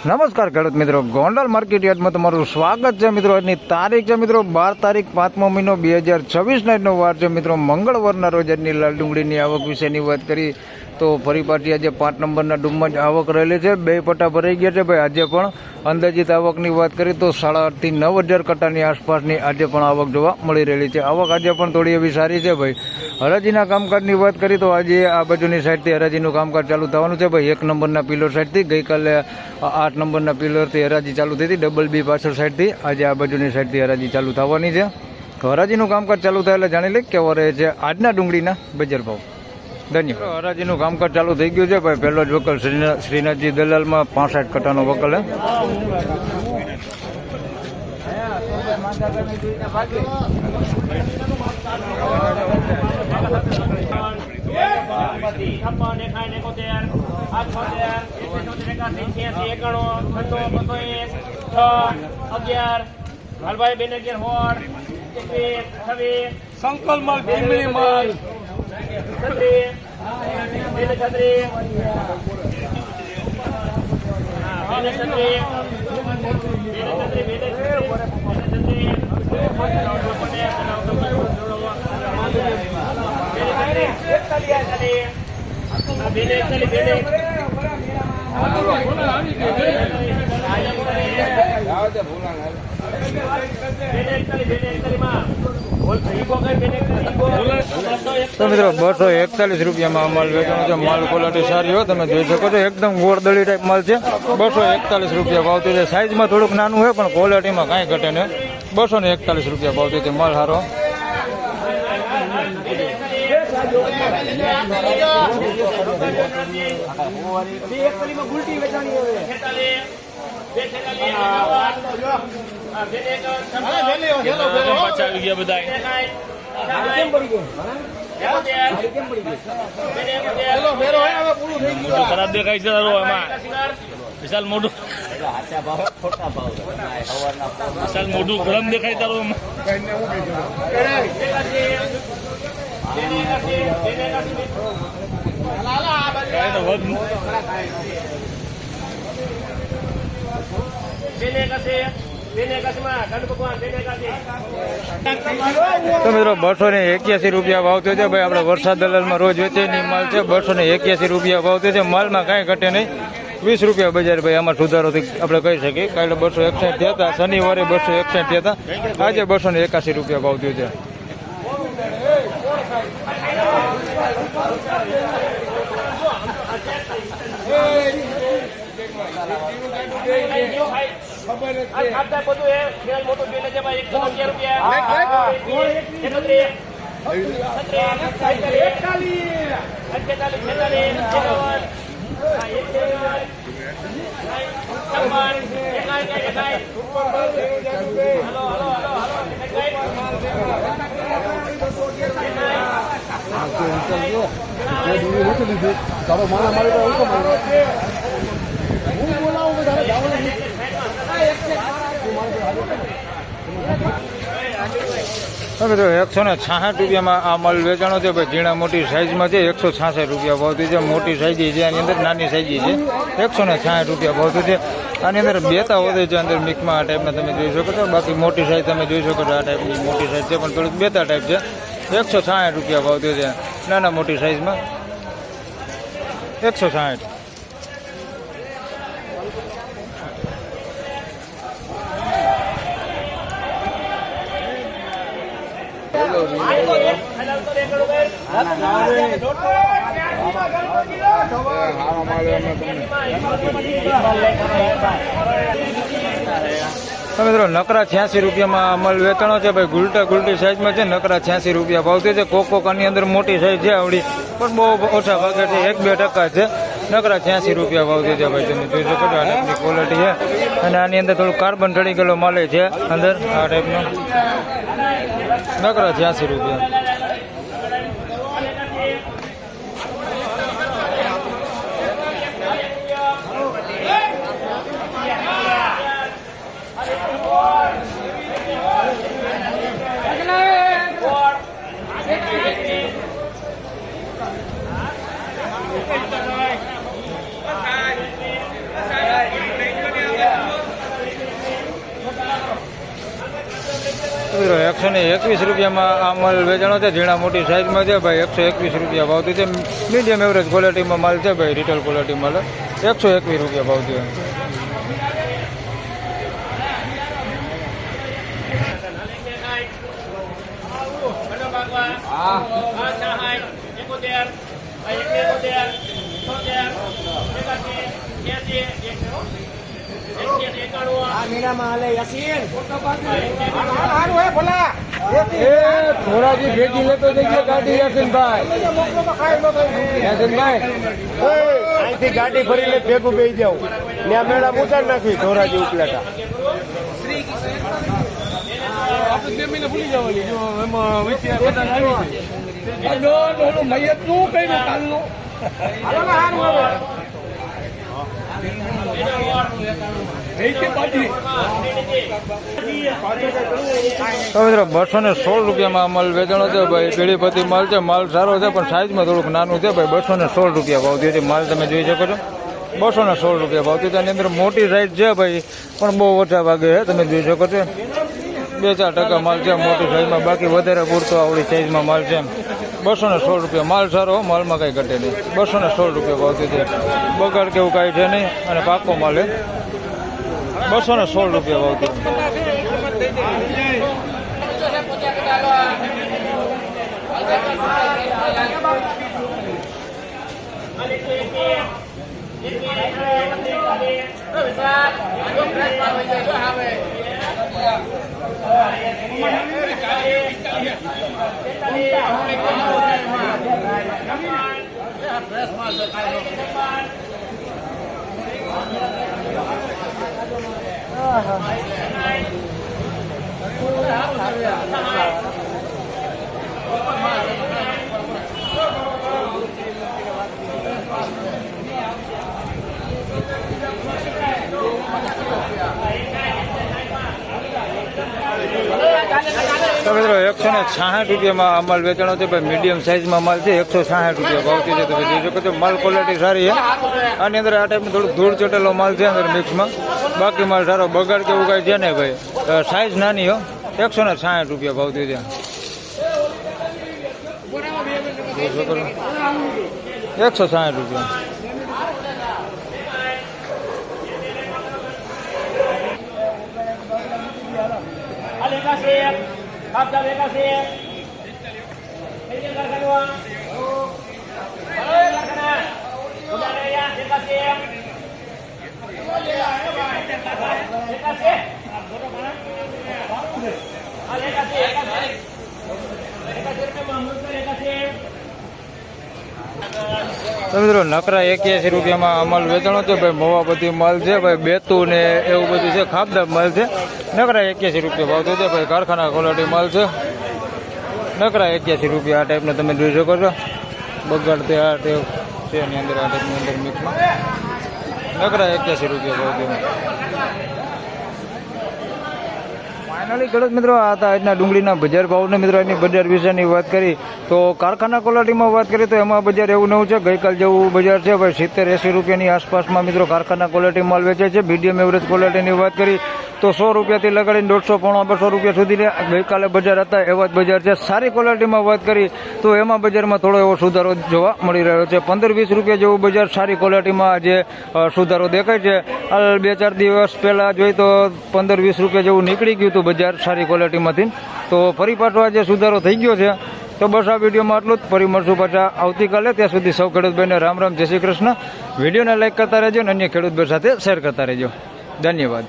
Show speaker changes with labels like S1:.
S1: નમસ્કાર ખેડૂત મિત્રો, ગોંડલ માર્કેટ યાર્ડમાં તમારું સ્વાગત છે મિત્રો. આજની તારીખ છે મિત્રો 12 તારીખ 5મો મહિનો 2024 આજનો વાર છે મિત્રો મંગળવારના રોજ. આજની લાલ ડુંગળીની આવક વિશેની વાત કરી તો ફરી પાછી આજે 5 નંબરના ડૂમમાં જ આવક રહેલી છે. 2 પટ્ટા ભરાઈ ગયા છે ભાઈ. આજે પણ અંદાજિત આવકની વાત કરી તો 8,500 થી 9,000 કટ્ટાની આસપાસની આજે પણ આવક જોવા મળી રહેલી છે. આવક આજે પણ થોડી એવી સારી છે ભાઈ. હરાજીના કામકાજની વાત કરી તો આજે આ બાજુની સાઈડથી હરાજીનું કામકાજ ચાલુ થવાનું છે ભાઈ. 1 નંબરના પિલર સાઈડથી ગઈકાલે 8 નંબરના પિલરથી હરાજી ચાલુ થઈ હતી. ડબલ બી પાછળ સાઈડથી આજે આ બાજુની સાઈડથી હરાજી ચાલુ થવાની છે. હરાજીનું કામકાજ ચાલુ થાય એટલે જાણી લે કેવો રહે છે આજના ડુંગળીના બજાર ભાવ. ધન્યવાદ. હરાજીનું કામકાજ ચાલુ થઈ ગયું છે ભાઈ. પહેલો જ વકલ શ્રીનાથજી દલાલમાં 65 કટ્ટાનો વકલ હે.
S2: સંકલ માલ ભીમડી માલ
S1: તો મિત્રો 241 રૂપિયામાં માલ વેચાણો છે. માલ ક્વોલિટી સારી હોય તમે જોઈ શકો છો. એકદમ ગોળદળી ટાઈપ માલ છે. 241 રૂપિયા ભાવતી છે. સાઈઝમાં થોડુંક નાનું હોય પણ ક્વોલિટીમાં કાંઈ ઘટે નહીં. 241 રૂપિયા ભાવતી છે. માલ સારો.
S2: ખરાબ દેખાય છે વિશાલ મોઢું વિશાલ મોઢું ગરમ દેખાય તારું
S1: તો મિત્રો 281 રૂપિયા ભાવ થયો છે ભાઈ. આપણે વરસાદ દલાલમાં રોજ વેચેની માલ છે. 281 રૂપિયા ભાવ થયો છે. માલમાં કાંઈ ઘટે નહીં. 20 રૂપિયા બજાર ભાઈ. આમાં સુધારોથી આપણે કહી શકીએ. કાલે 261 થયા હતા, શનિવારે 261 થયા હતા, આજે 281 રૂપિયા ભાવ થયો છે. મિત્રો 166 રૂપિયામાં આ માલ વેચાણો છે ભાઈ. ઝીણા મોટી સાઈઝમાં છે. 166 રૂપિયા ભાવતી છે. મોટી સાઈઝ છે, આની અંદર નાની સાઈઝ છે. 166 રૂપિયા ભાવતી છે. આની અંદર બેતા હોતે છે અંદર મિક્સમાં. આ ટાઈપના તમે જોઈ શકો છો. બાકી મોટી સાઈઝ તમે જોઈ શકો છો. આ ટાઈપની મોટી સાઈઝ છે પણ થોડીક બેતા ટાઈપ છે. 166 રૂપિયા ભાવતી છે. નાના મોટી સાઈઝમાં 160. મિત્રો નકરા 86 રૂપિયામાં અમલ વેચાણો છે ભાઈ. ગુલટી સાઈઝમાં છે. નકરા 86 રૂપિયા ભાવતી છે. કોકોકાની અંદર મોટી સાઈઝ છે આવડી પણ બહુ ઓછા ભાગે છે. 1-2% છે. નકરા 86 રૂપિયા ભાવતી છે ભાઈ. તમે જોઈ શકો છો. આ ટાઈપની ક્વોલિટી છે અને આની અંદર થોડું કાર્બન ચડી ગયેલો માલે છે અંદર. આ ટાઈપનો નકરા 86 રૂપિયા. મિત્રો 121 રૂપિયામાં આ માલ વેચાણો છે. ઝીણા મોટી સાઇઝમાં છે ભાઈ 121 રૂપિયા ભાવથી છે. મીડિયમ એવરેજ ક્વોલિટીમાં માલ છે ભાઈ, રિટેલ ક્વોલિટી માલ 121 રૂપિયા ભાવથી. થોડાજી ભેગી લેતો જઈએ ગાડી યાસીનભાઈ
S3: અહીંથી ગાડી ભરી લે ભેગું બેસી જાવ ત્યાં મેળા ઉતાર નાખવી ધોરાજી ઉપલેટા.
S2: ભૂલી જવાની જો એમાં મૈયત નું કઈ કાલનું
S1: તો મિત્રો 216 રૂપિયામાં માલ વેચાણો છે ભાઈ. પીળીપતિ માલ છે, માલ સારો છે પણ સાઇઝમાં થોડુંક નાનું છે ભાઈ. 216 રૂપિયા ભાવથી છે માલ, તમે જોઈ શકો છો. 216 રૂપિયા ભાવથી. તેની અંદર મોટી સાઇઝ છે ભાઈ, પણ બહુ ઓછા ભાગે છે, તમે જોઈ શકો છો. 2-4% માલ છે મોટી સાઇઝમાં, બાકી વધારે પૂરતો આવડી સાઇઝમાં માલ છે. 216 રૂપિયા માલ સારો, માલમાં કાંઈ ઘટે નહીં. 216 રૂપિયા ભાવથી છે. બગાડ કેવું કાંઈ છે નહીં અને પાકો માલ છે. 216 રૂપિયા ભાવથી. તો મિત્રો 166 રૂપિયામાં આ માલ વેચાણો છે ભાઈ. મીડિયમ સાઇઝમાં માલ છે. 166 રૂપિયા ભાવથી છે, તમે જોઈ શકો છો. માલ ક્વોલિટી સારી છે. આની અંદર આ ટાઈપનું થોડુંક ધૂળ ચોટેલો માલ છે અંદર મિક્સમાં, બાકી માલ સારો. બગાડ કેવું કાંઈ છે ને ભાઈ. સાઇઝ નાની હો. 166 રૂપિયા ભાવથી છે. 160 રૂપિયા. તો મિત્રો નકરા 81 રૂપિયામાં આ માલ વેચાણો છે ભાઈ. મવાપતિ માલ છે ભાઈ, બેતું ને એવું બધું છે, ખાબદાર માલ છે. નકરા 81 રૂપિયા ભાવ છે ભાઈ. કારખાના ક્વોલિટી માલ છે. નકરા 81 રૂપિયા. આ ટાઈપનો તમે જોઈ શકો છો. બગાડ તે આ ટેવ છે એની અંદર, આ ટાઈપની અંદર મિક્સમાં. નકરા 81 રૂપિયા ભાવ છે. ફાઇનલી ખેડૂત મિત્રો આ હતા આજના ડુંગળીના બજાર ભાવને. મિત્રો આજની બજાર વિશેની વાત કરી તો કારખાના ક્વોલિટીમાં વાત કરીએ તો એમાં બજાર એવું નવું છે. ગઈકાલ જેવું બજાર છે ભાઈ. 70-80 રૂપિયાની આસપાસમાં મિત્રો કારખાના ક્વોલિટી માલ વેચે છે. મીડિયમ એવરેજ ક્વોલિટીની વાત કરી તો 100 રૂપિયાથી લગાડીને 150-200 રૂપિયા સુધી ગઈકાલે બજાર હતા એવા જ બજાર છે. સારી ક્વોલિટીમાં વાત કરી તો એમાં બજારમાં થોડો એવો સુધારો જોવા મળી રહ્યો છે. 15-20 રૂપિયા જેવું બજાર સારી ક્વોલિટીમાં આજે સુધારો દેખાય છે. હાલ 2-4 દિવસ પહેલાં જોઈ તો 15-20 રૂપિયા જેવું નીકળી ગયું હતું બજાર સારી ક્વોલિટીમાંથી. તો ફરી પાછો આજે સુધારો થઈ ગયો છે. તો બસ આ વિડીયોમાં આટલું જ. ફરી મળશું પાછા આવતીકાલે. ત્યાં સુધી સૌ ખેડૂત ભાઈને રામ રામ, જય શ્રી કૃષ્ણ. વિડીયોને લાઈક કરતા રહેજો અને અન્ય ખેડૂત ભાઈ સાથે શેર કરતા રહેજો. ધન્યવાદ.